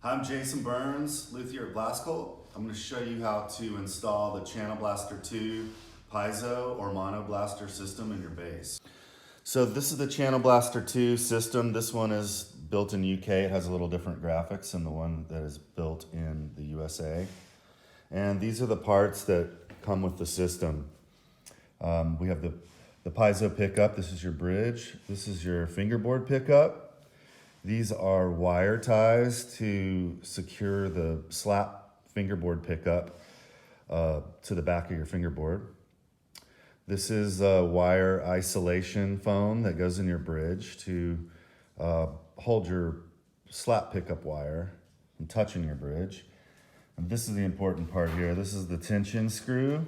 I'm Jason Burns, Luthier at Blaskol. I'm going to show you how to install the Channel Blaster 2 piezo or mono blaster system in your bass. So this is the Channel Blaster 2 system. This one is built in UK. It has a little different graphics than the one that is built in the USA. And these are the parts that come with the system. We have the piezo pickup. This is your bridge. This is your fingerboard pickup. These are wire ties to secure the slap fingerboard pickup to the back of your fingerboard. This is a wire isolation foam that goes in your bridge to hold your slap pickup wire from touching your bridge. And this is the important part here. This is the tension screw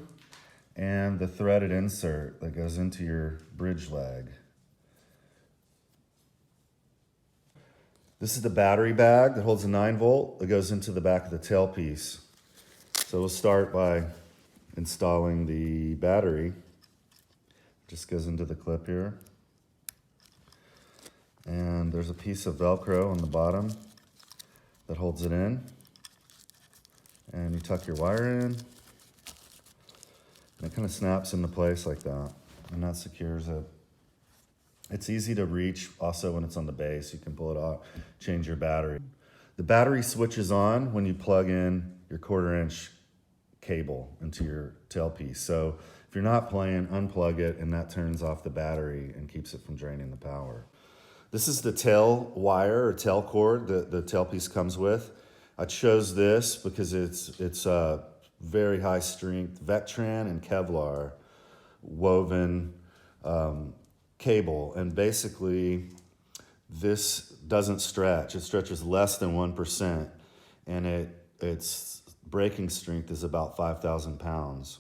and the threaded insert that goes into your bridge leg. This is the battery bag that holds a 9-volt that goes into the back of the tailpiece. So we'll start by installing the battery. Just goes into the clip here. And there's a piece of Velcro on the bottom that holds it in. And you tuck your wire in. And it kind of snaps into place like that. And that secures it. It's easy to reach also when it's on the base. You can pull it off, change your battery. The battery switches on when you plug in your 1/4-inch cable into your tailpiece. So if you're not playing, unplug it, and that turns off the battery and keeps it from draining the power. This is the tail wire or tail cord that the tailpiece comes with. I chose this because it's a very high strength Vectran and Kevlar woven cable, and basically this doesn't stretch. It stretches less than 1%, and its breaking strength is about 5,000 pounds.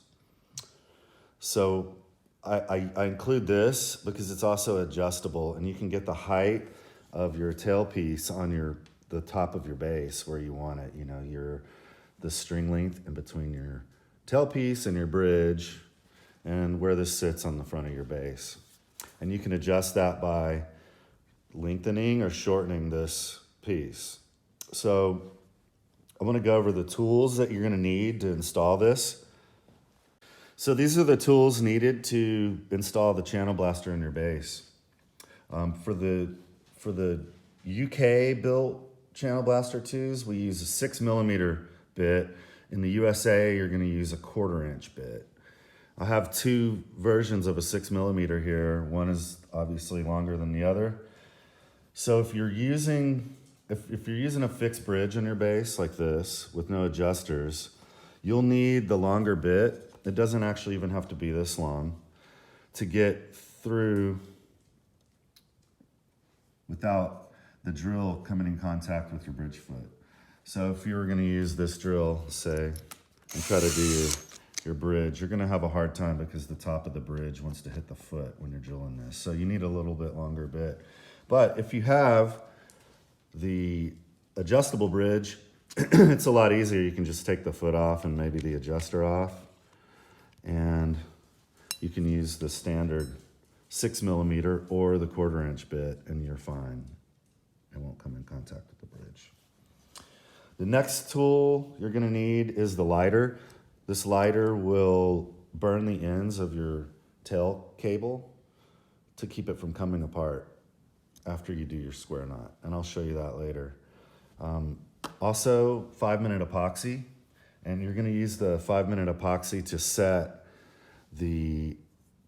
So I include this because it's also adjustable, and you can get the height of your tailpiece on the top of your bass where you want it. You know, the string length in between your tailpiece and your bridge, and where this sits on the front of your bass. And you can adjust that by lengthening or shortening this piece. So I'm going to go over the tools that you're going to need to install this. So these are the tools needed to install the Channel Blaster in your bass. For the UK built Channel Blaster 2s, we use a 6mm bit. In the USA, you're going to use a 1/4-inch bit. I have two versions of a 6mm here. One is obviously longer than the other. So if you're using a fixed bridge on your bass like this with no adjusters, you'll need the longer bit. It doesn't actually even have to be this long to get through without the drill coming in contact with your bridge foot. So if you were going to use this drill, say, and try to do your bridge, you're going to have a hard time because the top of the bridge wants to hit the foot when you're drilling this. So you need a little bit longer bit. But if you have the adjustable bridge, it's a lot easier. You can just take the foot off and maybe the adjuster off. And you can use the standard 6mm or the 1/4-inch bit, and you're fine. It won't come in contact with the bridge. The next tool you're going to need is the lighter. This lighter will burn the ends of your tail cable to keep it from coming apart after you do your square knot, and I'll show you that later. Also, 5-minute epoxy, and you're going to use the 5-minute epoxy to set the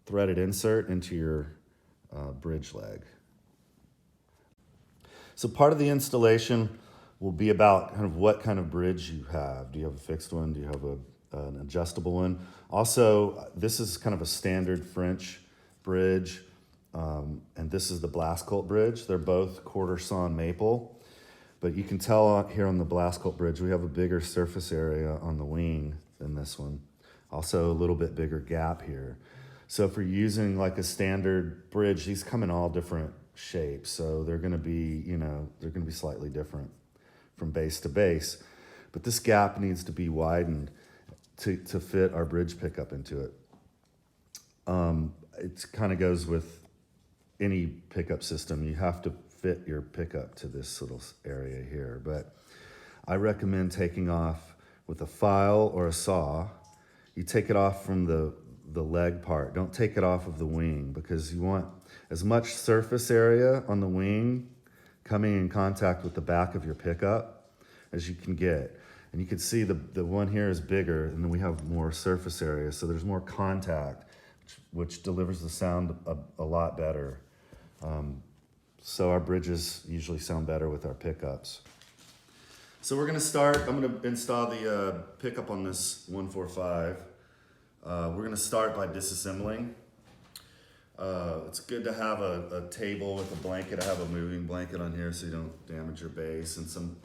threaded insert into your bridge leg. So part of the installation will be about kind of what kind of bridge you have. Do you have a fixed one? Do you have an adjustable one? Also, this is kind of a standard French bridge, and this is the Blaskol bridge. They're both 1/4 sawn maple, but you can tell here on the Blaskol bridge we have a bigger surface area on the wing than this one. Also a little bit bigger gap here. So if you're using like a standard bridge, these come in all different shapes, so they're going to be, they're going to be slightly different from base to base. But this gap needs to be widened to fit our bridge pickup into it. It kind of goes with any pickup system. You have to fit your pickup to this little area here. But I recommend taking off with a file or a saw. You take it off from the leg part. Don't take it off of the wing, because you want as much surface area on the wing coming in contact with the back of your pickup as you can get. And you can see the one here is bigger, and then we have more surface area, so there's more contact, which delivers the sound a lot better. So our bridges usually sound better with our pickups. So we're gonna start, I'm gonna install the pickup on this 145. We're gonna start by disassembling. It's good to have a table with a blanket. I have a moving blanket on here so you don't damage your base, and some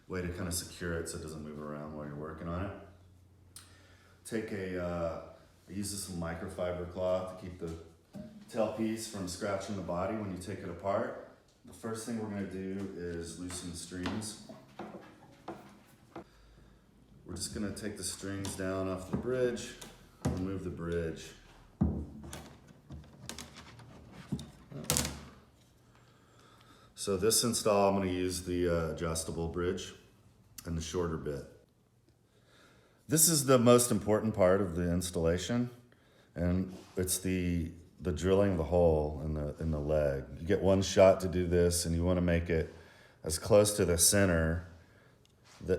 way to kind of secure it so it doesn't move around while you're working on it. I use this microfiber cloth to keep the tailpiece from scratching the body when you take it apart. The first thing we're gonna do is loosen the strings. We're just gonna take the strings down off the bridge, remove the bridge. So this install, I'm gonna use the adjustable bridge and the shorter bit. This is the most important part of the installation, and it's the drilling of the hole in the leg. You get one shot to do this, and you wanna make it as close to the center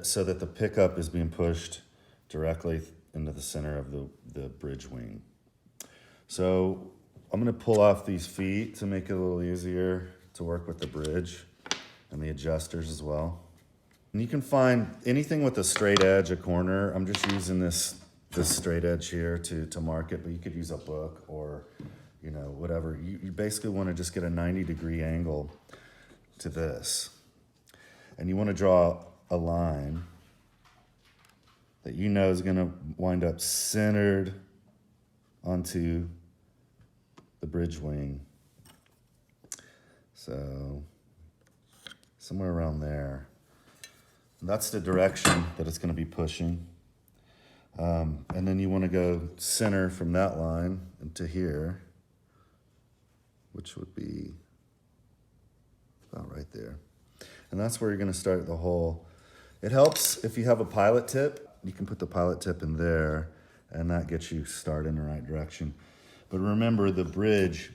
so that the pickup is being pushed directly into the center of the bridge wing. So I'm gonna pull off these feet to make it a little easier to work with the bridge and the adjusters as well. And you can find anything with a straight edge, a corner. I'm just using this straight edge here to mark it, but you could use a book or whatever. You basically wanna just get a 90-degree angle to this. And you wanna draw a line that you know is gonna wind up centered onto the bridge wing. So somewhere around there. And that's the direction that it's gonna be pushing. And then you wanna go center from that line into here, which would be about right there. And that's where you're gonna start the hole. It helps if you have a pilot tip. You can put the pilot tip in there, and that gets you started in the right direction. But remember, the bridge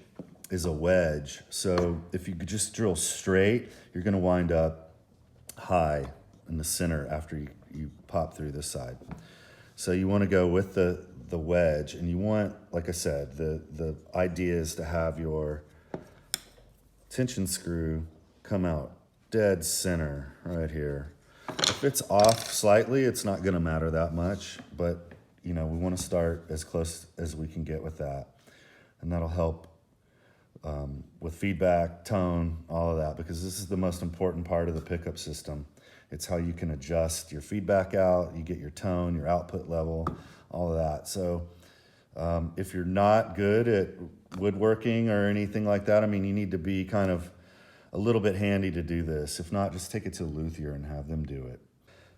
is a wedge. So if you could just drill straight, you're gonna wind up high in the center after you pop through this side. So you wanna go with the wedge, and you want, like I said, the idea is to have your tension screw come out dead center right here. If it's off slightly, it's not gonna matter that much, but we wanna start as close as we can get with that. And that'll help with feedback, tone, all of that, because this is the most important part of the pickup system. It's how you can adjust your feedback out, you get your tone, your output level, all of that. So if you're not good at woodworking or anything like that, you need to be kind of a little bit handy to do this. If not, just take it to Luthier and have them do it.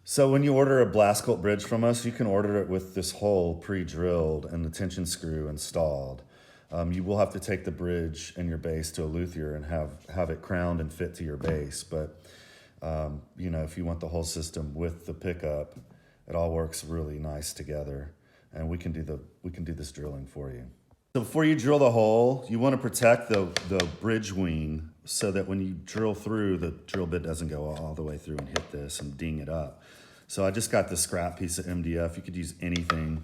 So when you order a blast colt bridge from us, you can order it with this hole pre-drilled and the tension screw installed. You will have to take the bridge and your base to a luthier and have it crowned and fit to your base. But if you want the whole system with the pickup, it all works really nice together, and we can do this drilling for you. So before you drill the hole, you want to protect the bridge wing so that when you drill through, the drill bit doesn't go all the way through and hit this and ding it up. So I just got this scrap piece of MDF. You could use anything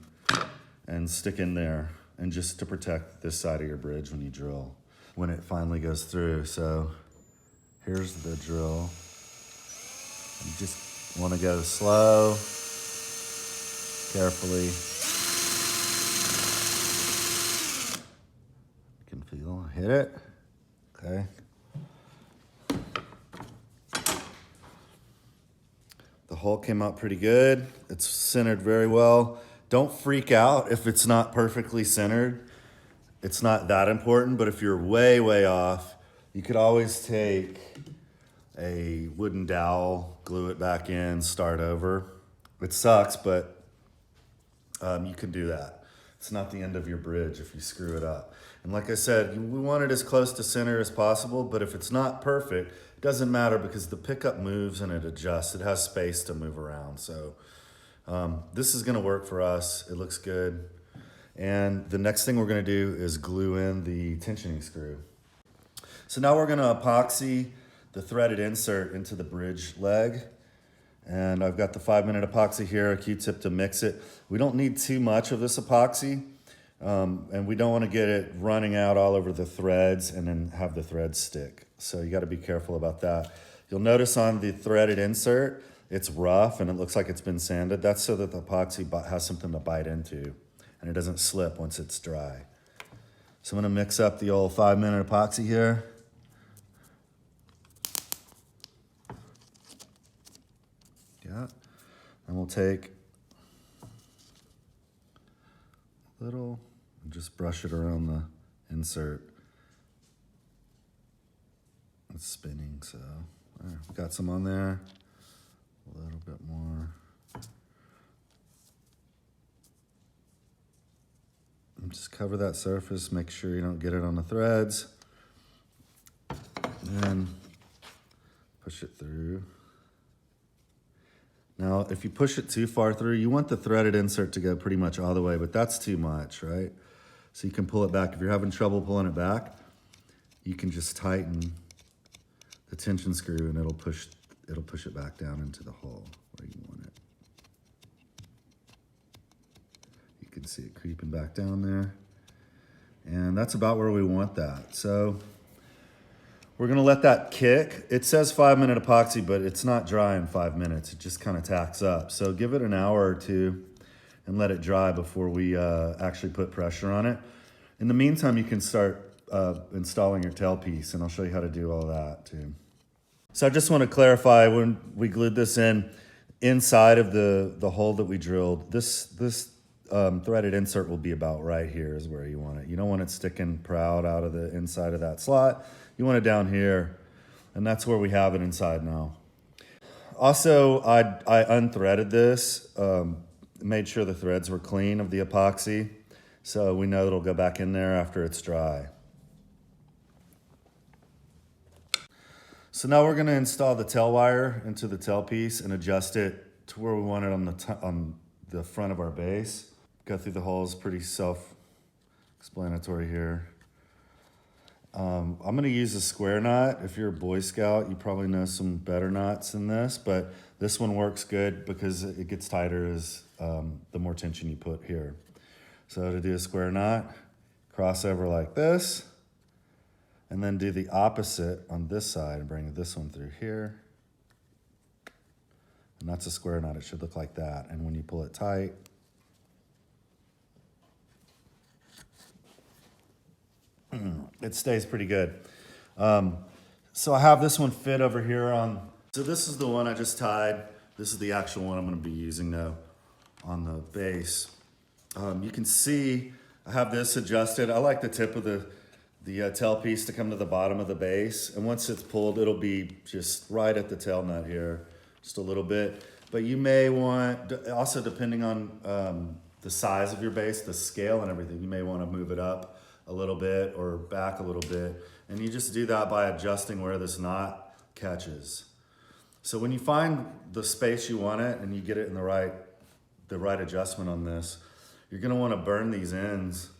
and stick in there, and just to protect this side of your bridge when you drill, when it finally goes through. So here's the drill. You just want to go slow, carefully. You can feel, hit it, okay. The hole came out pretty good. It's centered very well. Don't freak out if it's not perfectly centered. It's not that important, but if you're way, way off, you could always take a wooden dowel, glue it back in, start over. It sucks, but you can do that. It's not the end of your bridge if you screw it up. And like I said, we want it as close to center as possible, but if it's not perfect, it doesn't matter because the pickup moves and it adjusts. It has space to move around. So this is gonna work for us. It looks good. And the next thing we're gonna do is glue in the tensioning screw. So now we're gonna epoxy the threaded insert into the bridge leg. And I've got the 5-minute epoxy here, a Q-tip to mix it. We don't need too much of this epoxy, and we don't want to get it running out all over the threads and then have the threads stick. So you got to be careful about that. You'll notice on the threaded insert, it's rough and it looks like it's been sanded. That's so that the epoxy has something to bite into and it doesn't slip once it's dry. So I'm gonna mix up the old 5-minute epoxy here. Yeah, and we'll take a little and just brush it around the insert. It's spinning, so we've got some on there. A little bit more. And just cover that surface, make sure you don't get it on the threads. And then push it through. Now, if you push it too far through, you want the threaded insert to go pretty much all the way, but that's too much, right? So you can pull it back. If you're having trouble pulling it back, you can just tighten the tension screw and it'll push it back down into the hole where you want it. You can see it creeping back down there. And that's about where we want that. So we're gonna let that kick. It says 5-minute epoxy, but it's not dry in 5 minutes. It just kind of tacks up. So give it an hour or two and let it dry before we actually put pressure on it. In the meantime, you can start installing your tailpiece, and I'll show you how to do all that too. So I just want to clarify, when we glued this in, inside of the hole that we drilled, this threaded insert will be about right here is where you want it. You don't want it sticking proud out of the inside of that slot. You want it down here, and that's where we have it inside now. Also, I unthreaded this, made sure the threads were clean of the epoxy, so we know it'll go back in there after it's dry. So now we're gonna install the tail wire into the tailpiece and adjust it to where we want it on the front of our base. Go through the holes, pretty self-explanatory here. I'm gonna use a square knot. If you're a Boy Scout, you probably know some better knots than this, but this one works good because it gets tighter as the more tension you put here. So to do a square knot, cross over like this, and then do the opposite on this side and bring this one through here. And that's a square knot. It should look like that. And when you pull it tight, it stays pretty good. So I have this one fit over here on, so this is the one I just tied. This is the actual one I'm gonna be using though on the base. You can see I have this adjusted. I like the tip of the tailpiece to come to the bottom of the base. And once it's pulled, it'll be just right at the tail nut here, just a little bit. But you may want, also depending on the size of your base, the scale and everything, you may want to move it up a little bit or back a little bit. And you just do that by adjusting where this knot catches. So when you find the space you want it and you get it in the right adjustment on this, you're gonna wanna burn these ends,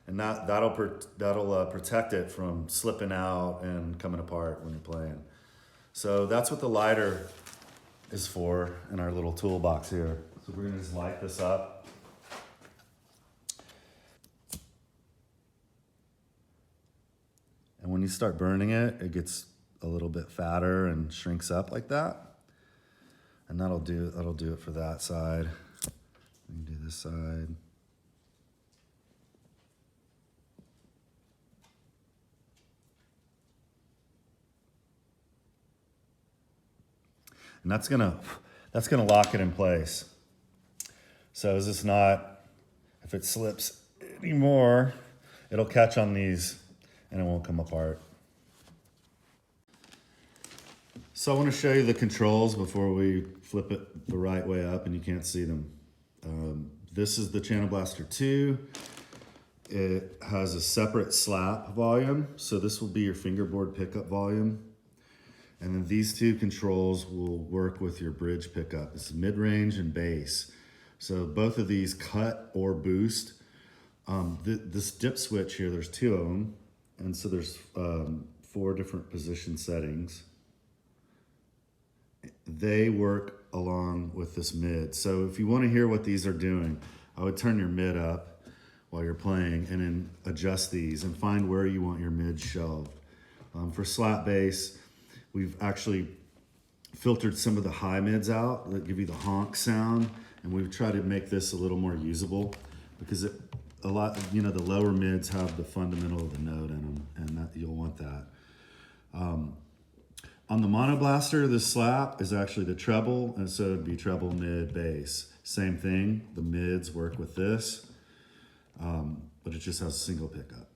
and that'll protect it from slipping out and coming apart when you're playing. So that's what the lighter is for in our little toolbox here. So we're gonna just light this up. And when you start burning it, it gets a little bit fatter and shrinks up like that. And that'll do it for that side. You can do this side. And that's gonna lock it in place. So is this not, if it slips anymore, it'll catch on these and it won't come apart. So I want to show you the controls before we flip it the right way up and you can't see them. This is the Channel Blaster 2. it has a separate slap volume. So this will be your fingerboard pickup volume. And then these two controls will work with your bridge pickup. It's mid-range and bass. So both of these cut or boost. This dip switch here, there's 2 of them. And so there's 4 different position settings. They work along with this mid. So if you want to hear what these are doing, I would turn your mid up while you're playing and then adjust these and find where you want your mid shelved. For slap bass, we've actually filtered some of the high mids out that give you the honk sound, and we've tried to make this a little more usable because a lot, you know, the lower mids have the fundamental of the note in them, and that you'll want that. On the monoblaster, the slap is actually the treble, and so it'd be treble, mid, bass. Same thing, the mids work with this, but it just has a single pickup.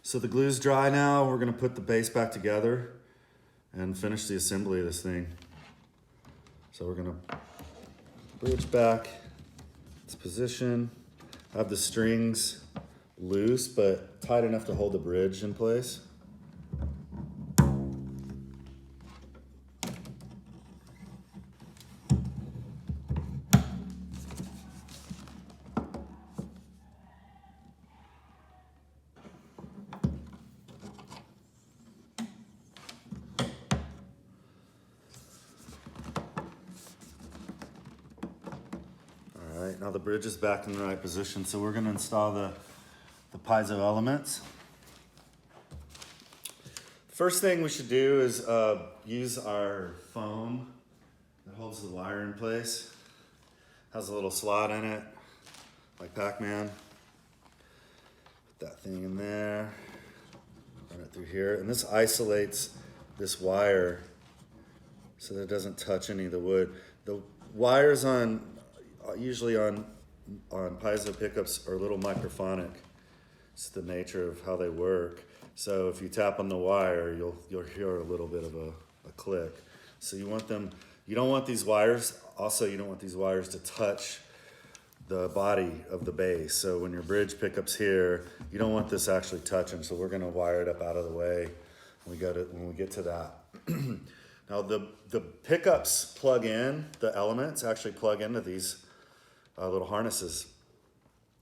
So the glue's dry now. We're gonna put the bass back together and finish the assembly of this thing. So we're gonna bridge back its position, have the strings loose, but tight enough to hold the bridge in place. Now the bridge is back in the right position, so we're going to install the piezo elements. First thing we should do is use our foam that holds the wire in place. Has a little slot in it, like Pac-Man. Put that thing in there, run it through here, and this isolates this wire so that it doesn't touch any of the wood. The wires usually on piezo pickups are a little microphonic. It's the nature of how they work. So if you tap on the wire, you'll hear a little bit of a click. So you want them, you don't want these wires, also you don't want these wires to touch the body of the bass. So when your bridge pickup's here, you don't want this actually touching. So we're gonna wire it up out of the way when we get to that. Now the pickups plug in, the elements actually plug into these little harnesses.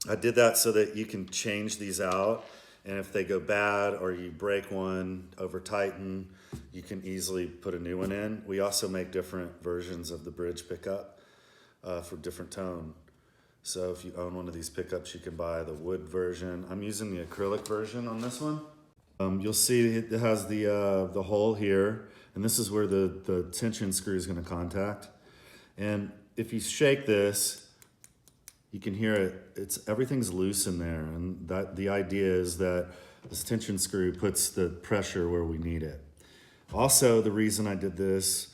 I did that so that you can change these out, and if they go bad or you break one, over tighten, you can easily put a new one in. We also make different versions of the bridge pickup for different tone. So if you own one of these pickups, you can buy the wood version. I'm using the acrylic version on this one. You'll see it has the hole here, and this is where the tension screw is going to contact. And if you shake this, you can hear it. Everything's loose in there, and the idea is that this tension screw puts the pressure where we need it. Also, the reason I did this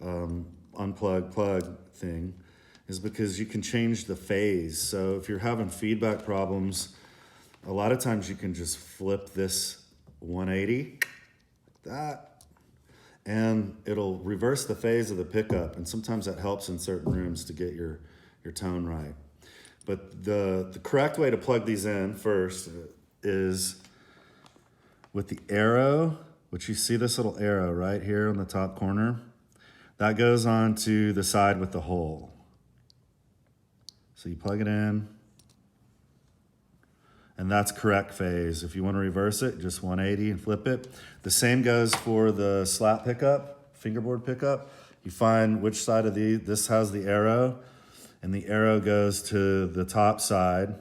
unplug plug thing is because you can change the phase. So if you're having feedback problems, a lot of times you can just flip this 180 like that, and it'll reverse the phase of the pickup, and sometimes that helps in certain rooms to get your tone right. But the correct way to plug these in first is with the arrow, which you see this little arrow right here in the top corner. That goes on to the side with the hole. So you plug it in, and that's correct phase. If you want to reverse it, just 180 and flip it. The same goes for the slap pickup, fingerboard pickup. You find which side of this has the arrow, and the arrow goes to the top side.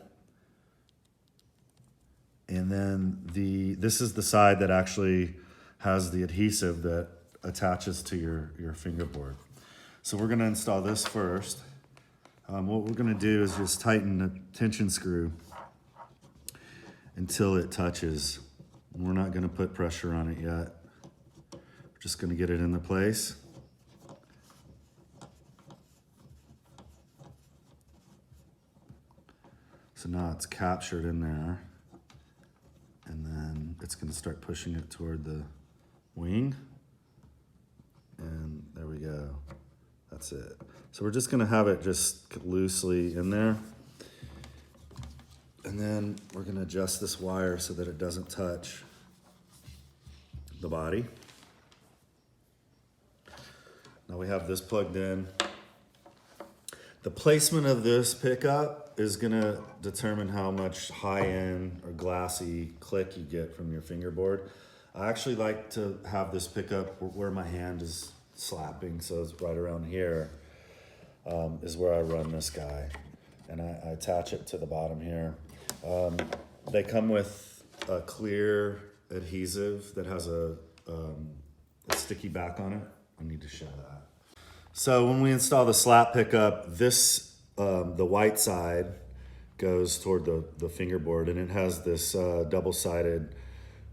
And then this is the side that actually has the adhesive that attaches to your fingerboard. So we're gonna install this first. What we're gonna do is just tighten the tension screw until it touches. We're not gonna put pressure on it yet. We're just gonna get it into place. So now it's captured in there, and then it's gonna start pushing it toward the wing, and there we go. That's it. So we're just gonna have it just loosely in there. And then we're gonna adjust this wire so that it doesn't touch the body. Now we have this plugged in. The placement of this pickup is gonna determine how much high-end or glassy click you get from your fingerboard. I actually like to have this pickup where my hand is slapping, so it's right around here is where I run this guy. And I attach it to the bottom here. They come with a clear adhesive that has a sticky back on it. I need to show that. So when we install the slap pickup, this, the white side goes toward the fingerboard, and it has this double-sided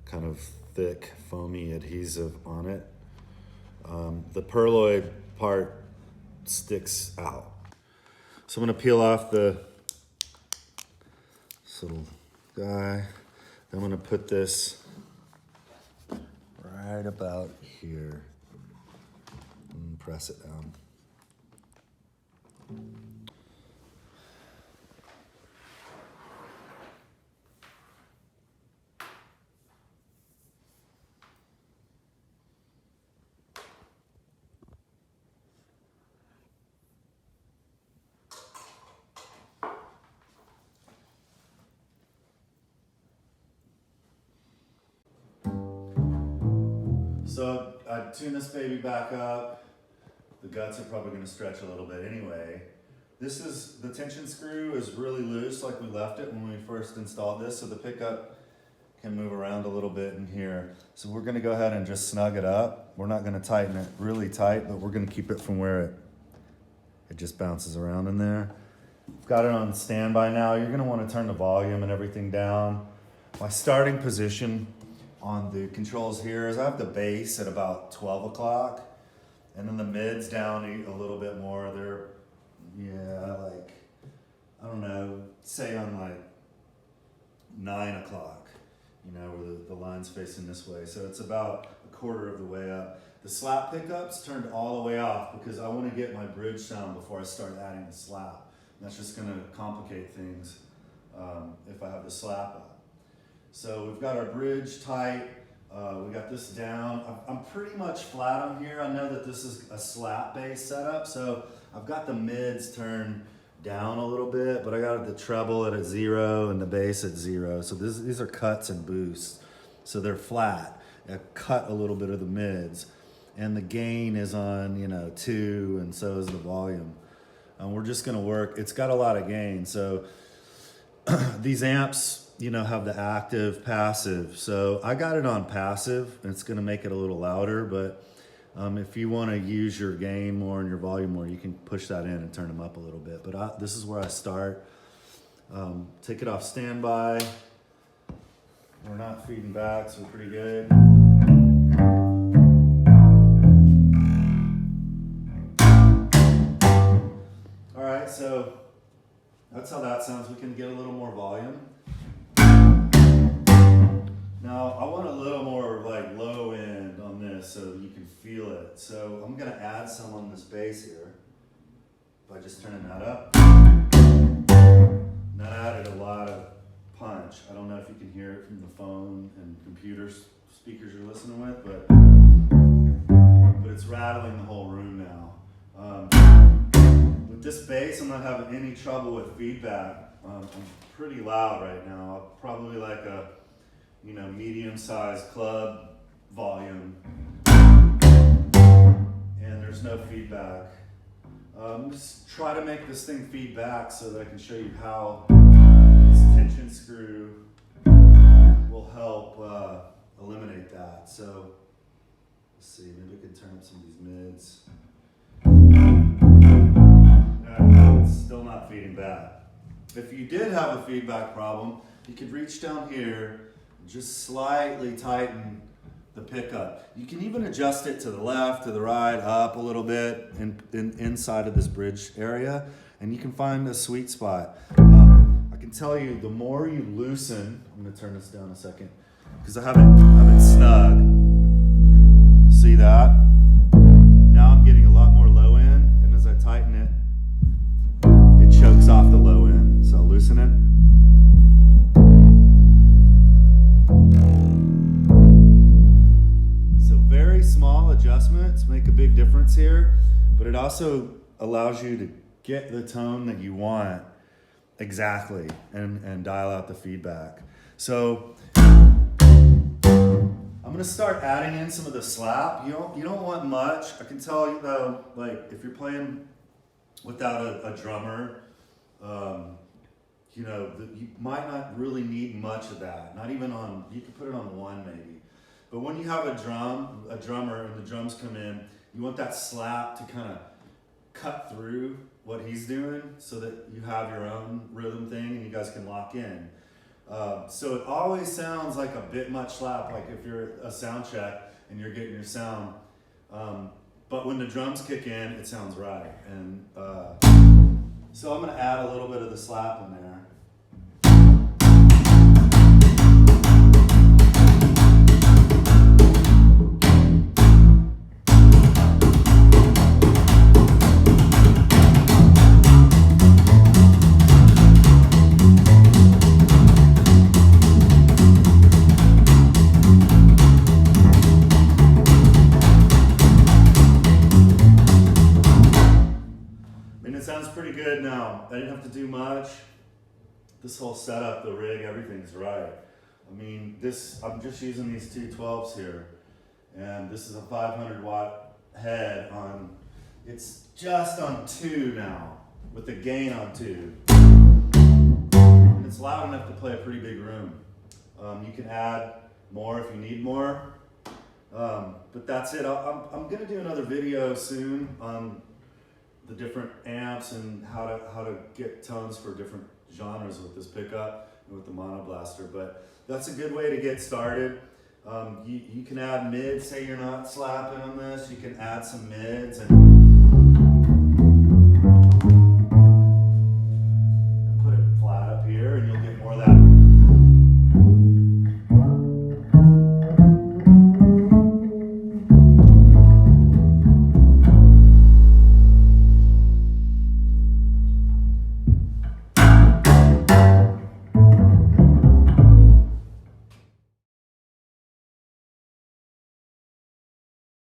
kind of thick foamy adhesive on it. The perloid part sticks out. So I'm gonna peel off this little guy. I'm gonna put this right about here and press it down. So I tune this baby back up. The guts are probably gonna stretch a little bit anyway. The tension screw is really loose like we left it when we first installed this, so the pickup can move around a little bit in here. So we're gonna go ahead and just snug it up. We're not gonna tighten it really tight, but we're gonna keep it from where it just bounces around in there. I've got it on standby now. You're gonna wanna turn the volume and everything down. My starting position on the controls here is I have the bass at about 12 o'clock, and then the mids down a little bit more. They're, like, I don't know, say on like 9 o'clock, where the line's facing this way. So it's about a quarter of the way up. The slap pickup's turned all the way off because I want to get my bridge sound before I start adding the slap. And that's just gonna complicate things if I have the slap up. So we've got our bridge tight, we got this down. I'm pretty much flat on here. I know that this is a slap bass setup, so I've got the mids turned down a little bit, but I got the treble at a 0 and the bass at 0. So these are cuts and boosts. So they're flat. I cut a little bit of the mids, and the gain is on 2, and so is the volume. We're just gonna work, it's got a lot of gain. So these amps, have the active, passive. So I got it on passive, and it's gonna make it a little louder, but if you wanna use your gain more and your volume more, you can push that in and turn them up a little bit. But this is where I start. Take it off standby. We're not feeding back, so we're pretty good. All right, so that's how that sounds. We can get a little more volume. Now, I want a little more like low end on this so you can feel it. So I'm gonna add some on this bass here by just turning that up. And that added a lot of punch. I don't know if you can hear it from the phone and computer speakers you're listening with, but it's rattling the whole room now. With this bass, I'm not having any trouble with feedback. I'm pretty loud right now. Probably like a medium-sized club volume, and there's no feedback. Just try to make this thing feed back so that I can show you how this tension screw will help eliminate that. So let's see, maybe we can turn up some of these mids. It's still not feeding back. If you did have a feedback problem, you could reach down here, just slightly tighten the pickup. You can even adjust it to the left, to the right, up a little bit inside of this bridge area, and you can find a sweet spot. I can tell you, the more you loosen, I'm gonna turn this down a second, because I have it snug. See that? Now I'm getting a lot more low end, and as I tighten it, it chokes off the low end. So I'll loosen it. adjustments make a big difference here, but it also allows you to get the tone that you want exactly and dial out the feedback. So I'm gonna start adding in some of the slap. You don't want much. I can tell you though, like if you're playing without a drummer, you might not really need much of that. Not even on, you can put it on one maybe. But when you have a drummer and the drums come in, you want that slap to kind of cut through what he's doing so that you have your own rhythm thing and you guys can lock in. So it always sounds like a bit much slap, like if you're a sound check and you're getting your sound. But when the drums kick in, it sounds right. And so I'm gonna add a little bit of the slap in there. Sounds pretty good now. I didn't have to do much. This whole setup, the rig, everything's right. I mean, I'm just using these two 12s here, and this is a 500 watt head on, it's just on 2 now, with the gain on 2. And it's loud enough to play a pretty big room. You can add more if you need more, but that's it. I'm gonna do another video soon on the different amps and how to get tones for different genres with this pickup and with the mono blaster. But that's a good way to get started. You can add mids, say you're not slapping on this, you can add some mids and